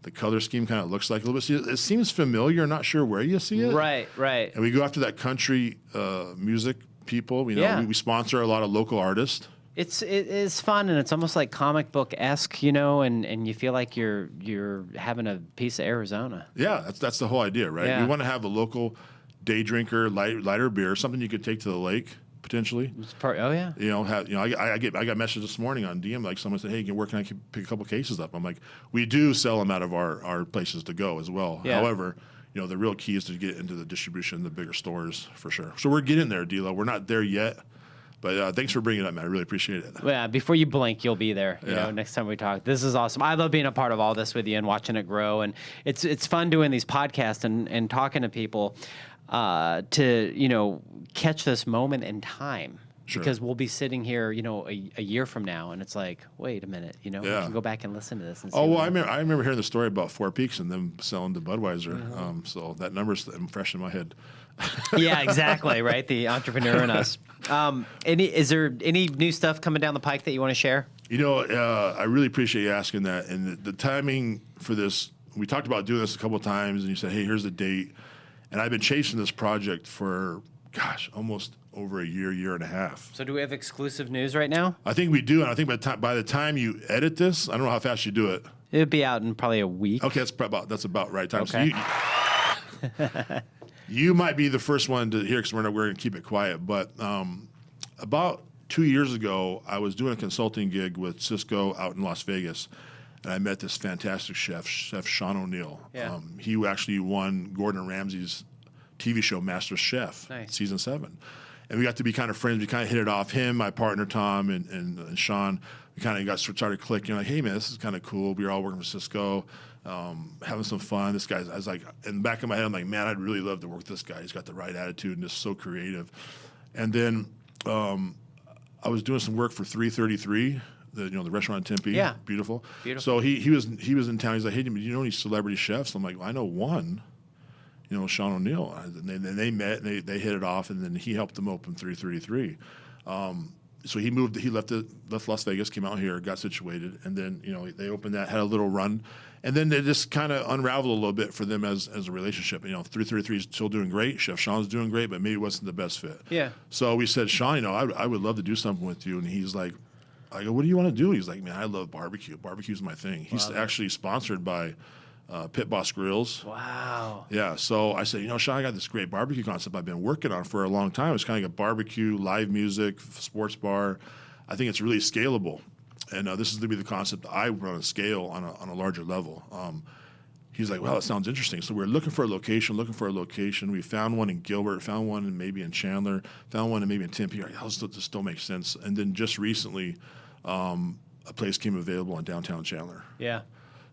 the color scheme kind of looks like a little bit. It seems familiar. Not sure where you see it. Right. And we go after that country music people. We sponsor a lot of local artists. It is fun, and it's almost like comic book-esque, and you feel like you're having a piece of Arizona. Yeah, that's the whole idea, right? Yeah. We want to have a local day drinker, lighter beer, something you could take to the lake potentially. I got messages this morning on DM, like someone said, hey, where can I pick a couple cases up? I'm like, we do sell them out of our places to go as well. Yeah. However, the real key is to get into the distribution, the bigger stores for sure. So we're getting there, Delo. We're not there yet. But thanks for bringing it up, man. I really appreciate it. Yeah, before you blink, you'll be there. Next time we talk. This is awesome. I love being a part of all this with you and watching it grow. And it's fun doing these podcasts and talking to people to catch this moment in time. Sure. Because we'll be sitting here, a year from now, and it's like, wait a minute, we can go back and listen to this. And see I remember hearing the story about Four Peaks and them selling to Budweiser. Mm-hmm. So that number's fresh in my head. Yeah, exactly. Right, the entrepreneur in us. Is there any new stuff coming down the pike that you want to share? I really appreciate you asking that. And the timing for this we talked about doing this a couple of times, and you said, hey, here's the date. And I've been chasing this project for, gosh, almost over a year and a half. So do we have exclusive news right now? I think we do, and I think by the time you edit this, I don't know how fast you do it. It'll be out in probably a week. Okay, that's about right time. Okay. So you might be the first one to hear because we're going to keep it quiet. But about 2 years ago, I was doing a consulting gig with Cisco out in Las Vegas, and I met this fantastic chef Sean O'Neill. Yeah. He actually won Gordon Ramsay's TV show MasterChef, Nice. season 7. And we got to be kind of friends. We kind of hit it off. Him, my partner Tom, and Sean. We kind of started clicking. Like, hey man, this is kind of cool. We were all working for Cisco, having some fun. This guy's. I was like, in the back of my head, I'm like, man, I'd really love to work with this guy. He's got the right attitude and just so creative. And then I was doing some work for 333. The restaurant in Tempe. Yeah. Beautiful. Beautiful. So he was in town. He's like, hey, do you know any celebrity chefs? I'm like, well, I know one. Sean O'Neill. And they met, and they hit it off, and then he helped them open 333. So he left Las Vegas, came out here, got situated, and then, they opened that, had a little run, and then they just kind of unraveled a little bit for them as a relationship. 333 is still doing great. Chef Sean's doing great, but maybe it wasn't the best fit. Yeah. So we said, Sean, I would love to do something with you. And he's like, I go, what do you want to do? He's like, man, I love barbecue. Barbecue's my thing. He's actually sponsored by Pit Boss Grills. Wow. Yeah, so I said, Sean, I got this great barbecue concept I've been working on for a long time. It's kind of like a barbecue, live music, sports bar. I think it's really scalable. And this is going to be the concept I want to scale on a larger level. He's like, well, that sounds interesting. So we're looking for a location. We found one in Gilbert, found one maybe in Chandler, found one maybe in Tempe. Like, this still makes sense. And then just recently, a place came available in downtown Chandler. Yeah.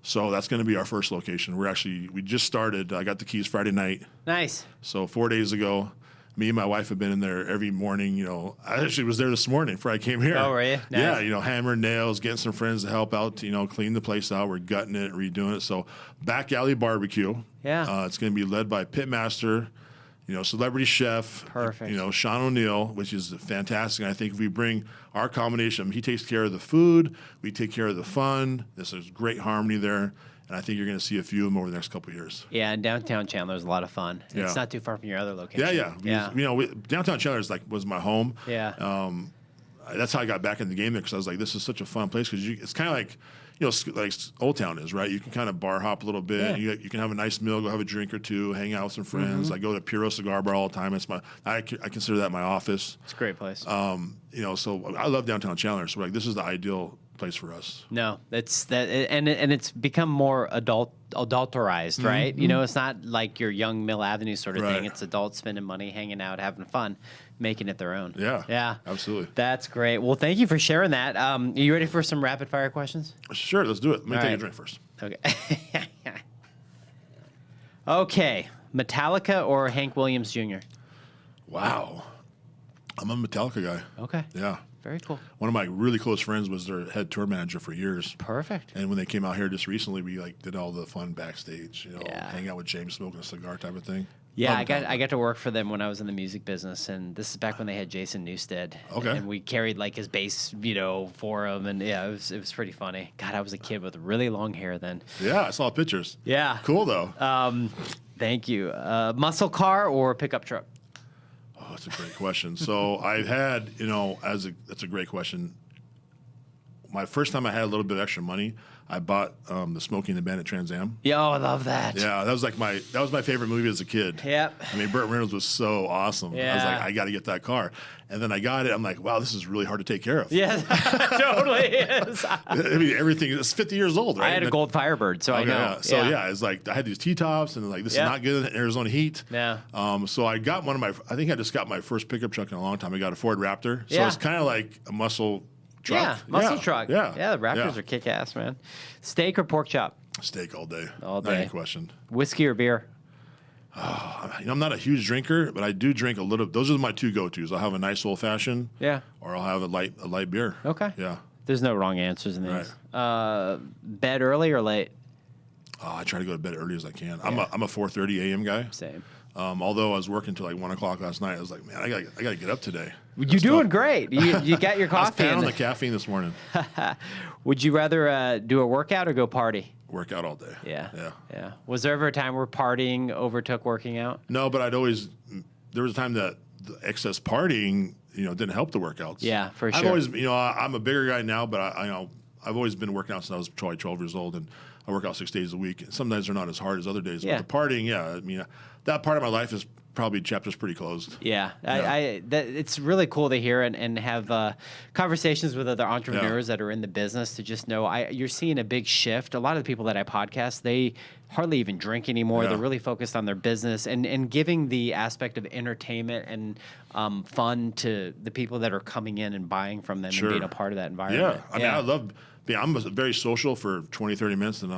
So that's going to be our first location. We just started. I got the keys Friday night. Nice. So 4 days ago, me and my wife have been in there every morning. I actually was there this morning before I came here. Oh, were you? Nice. Yeah, hammering nails, getting some friends to help out, clean the place out. We're gutting it, redoing it. So back alley barbecue. Yeah. It's going to be led by Pitmaster, celebrity chef. Perfect. Sean O'Neill, which is fantastic. And I think if we bring our combination, he takes care of the food, we take care of the fun. There's great harmony there. And I think you're going to see a few of them over the next couple of years. Yeah, and downtown Chandler is a lot of fun. Yeah. It's not too far from your other location. Yeah. Downtown Chandler was my home. Yeah. That's how I got back in the game there, because I was like, this is such a fun place, because it's kind of like, like Old Town is, right? You can kind of bar hop a little bit. Yeah. You can have a nice meal, go have a drink or two, hang out with some friends. I go to Puro Cigar Bar all the time. I consider that my office. It's a great place. So I love downtown Chandler. So this is the ideal place for us. No, that's that, and it's become more adulterized, right? It's not like your young Mill Avenue sort of thing. It's adults spending money, hanging out, having fun, making it their own. Yeah, absolutely. That's great. Well, thank you for sharing that. Are you ready for some rapid fire questions? Sure, let's do it. Let me take right. a drink first. Okay. Okay, Metallica or Hank Williams Jr.? Wow, I'm a Metallica guy. Okay. Yeah. Very cool. One of my really close friends was their head tour manager for years. Perfect. And when they came out here just recently, we did all the fun backstage, Yeah. hang out with James smoking a cigar type of thing. Yeah, I got to work for them when I was in the music business, and this is back when they had Jason Newsted. Okay. And we carried his bass, for him, and yeah, it was pretty funny. God, I was a kid with really long hair then. Yeah, I saw pictures. Yeah. Cool though. Thank you. Muscle car or pickup truck? Oh, that's a great question. So I've had, that's a great question. My first time I had a little bit of extra money, I bought the Smokey and the Bandit Trans Am. Yo, I love that. Yeah, that was my favorite movie as a kid. Yep. I mean, Burt Reynolds was so awesome. Yeah. I was like, I got to get that car. And then I got it. I'm like, wow, this is really hard to take care of. Yeah, totally is. I mean, everything is 50 years old, right? I had a gold Firebird, so I know. Yeah. So yeah, it's like I had these T-tops, and this is not good in Arizona heat. Yeah. So I got I think I just got my first pickup truck in a long time. I got a Ford Raptor. So Yeah. it's kind of like a muscle truck. Yeah, muscle truck. Yeah. Yeah, the Raptors are kick-ass, man. Steak or pork chop? Steak all day. All Not day. any question. Whiskey or beer? I'm not a huge drinker, but I do drink a little. Those are my two go-tos. I'll have a nice old-fashioned. Yeah. Or I'll have a light beer. Okay. Yeah. There's no wrong answers in these. Bed early or late? I try to go to bed early as I can. I'm a 4:30 a.m. guy. Same. Although I was working until like 1 o'clock last night, I was like, man, I gotta get up today. You're doing great. You got your I was coffee. pounding the caffeine this morning. Would you rather do a workout or go party? work out all day. Yeah. Was there ever a time where partying overtook working out? No, but there was a time that the excess partying, didn't help the workouts. Yeah, for sure. I've always, I'm a bigger guy now, but I've always been working out since I was probably 12 years old, and I work out 6 days a week. Sometimes they're not as hard as other days. Yeah. But the partying, that part of my life is probably chapter's pretty closed. Yeah, it's really cool to hear and have conversations with other entrepreneurs that are in the business to just know you're seeing a big shift. A lot of the people that I podcast, they hardly even drink anymore. Yeah. They're really focused on their business and giving the aspect of entertainment and fun to the people that are coming in and buying from them and being a part of that environment. Yeah, I love. I'm very social for 20, 30 minutes, and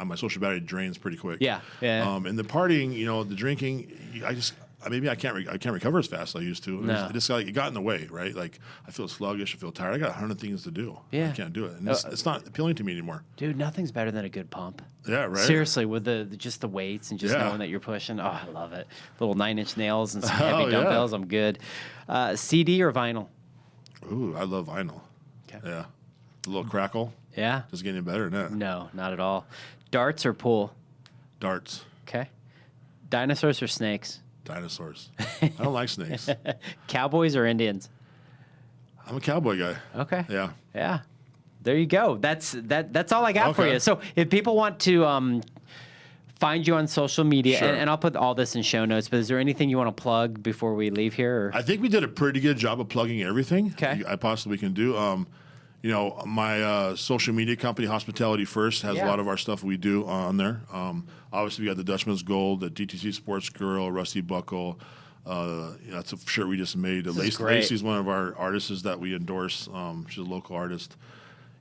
my social battery drains pretty quick. Yeah. And the partying, the drinking, I can't recover as fast as I used to. No. It got in the way, right? Like I feel sluggish, I feel tired. I got 100 things to do. Yeah. I can't do it, and it's not appealing to me anymore. Dude, nothing's better than a good pump. Yeah, right. Seriously, with just the weights and just knowing that you're pushing. Oh, I love it. Little 9-inch nails and some heavy dumbbells. I'm good. CD or vinyl? Ooh, I love vinyl. Okay. Yeah, a little crackle. Yeah. Does it get any better than that? No, not at all. Darts or pool? Darts. Okay. Dinosaurs or snakes? Dinosaurs. I don't like snakes. Cowboys or Indians? I'm a cowboy guy. Okay. Yeah. There you go. That's all I got for you. So if people want to find you on social media, and I'll put all this in show notes, but is there anything you want to plug before we leave here? Or? I think we did a pretty good job of plugging everything I possibly can do. My social media company, Hospitality First, has a lot of our stuff we do on there. Obviously, we got the Dutchman's Gold, the DTC Sports Girl, Rusty Buckle. That's a shirt we just made. Lacey's one of our artists that we endorse. She's a local artist.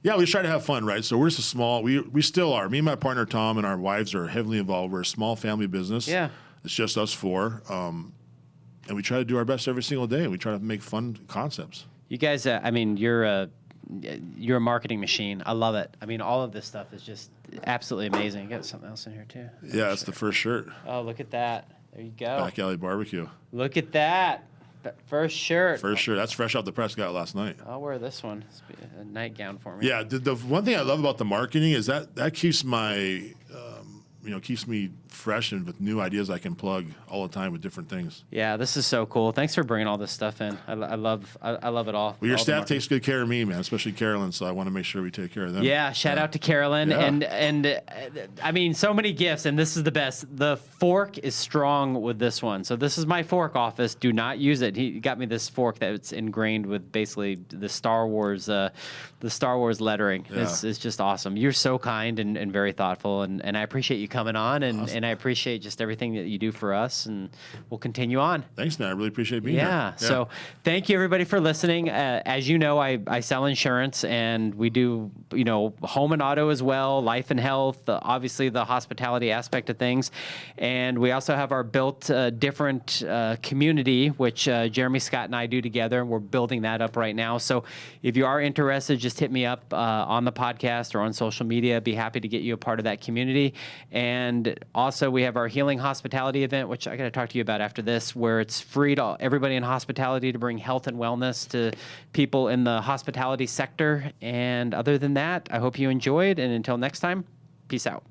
Yeah, we try to have fun, right? So we're just we still are. Me and my partner, Tom, and our wives are heavily involved. We're a small family business. Yeah. It's just us four. And we try to do our best every single day, and we try to make fun concepts. You guys, you're a marketing machine. I love it. All of this stuff is just absolutely amazing. You got something else in here too. Yeah, that's the first shirt. Oh, look at that. There you go. Back Alley Barbecue. Look at that. First shirt. First shirt. That's fresh out the press. Got it last night. I'll wear this one. It's a nightgown for me. Yeah. The one thing I love about the marketing is that keeps my keeps me fresh and with new ideas I can plug all the time with different things. Yeah, this is so cool. Thanks for bringing all this stuff in. I love it all. Well, your staff takes good care of me, man, especially Carolyn, so I want to make sure we take care of them. Yeah, shout out to Carolyn. Yeah. And so many gifts, and this is the best. The fork is strong with this one. So this is my fork office. Do not use it. He got me this fork that's ingrained with basically the Star Wars lettering. Yeah. It's just awesome. You're so kind and very thoughtful, and I appreciate you coming on, and I appreciate just everything that you do for us, and we'll continue on. Thanks, man. I really appreciate being here. Yeah. So thank you, everybody, for listening. As you know, I sell insurance, and we do, home and auto as well, life and health, obviously the hospitality aspect of things. And we also have our Built Different community, which Jeremy Scott and I do together, and we're building that up right now. So if you are interested, just hit me up on the podcast or on social media. Be happy to get you a part of that community. And also, we have our Healing Hospitality event, which I got to talk to you about after this, where it's free to everybody in hospitality to bring health and wellness to people in the hospitality sector. And other than that, I hope you enjoyed. And until next time, peace out.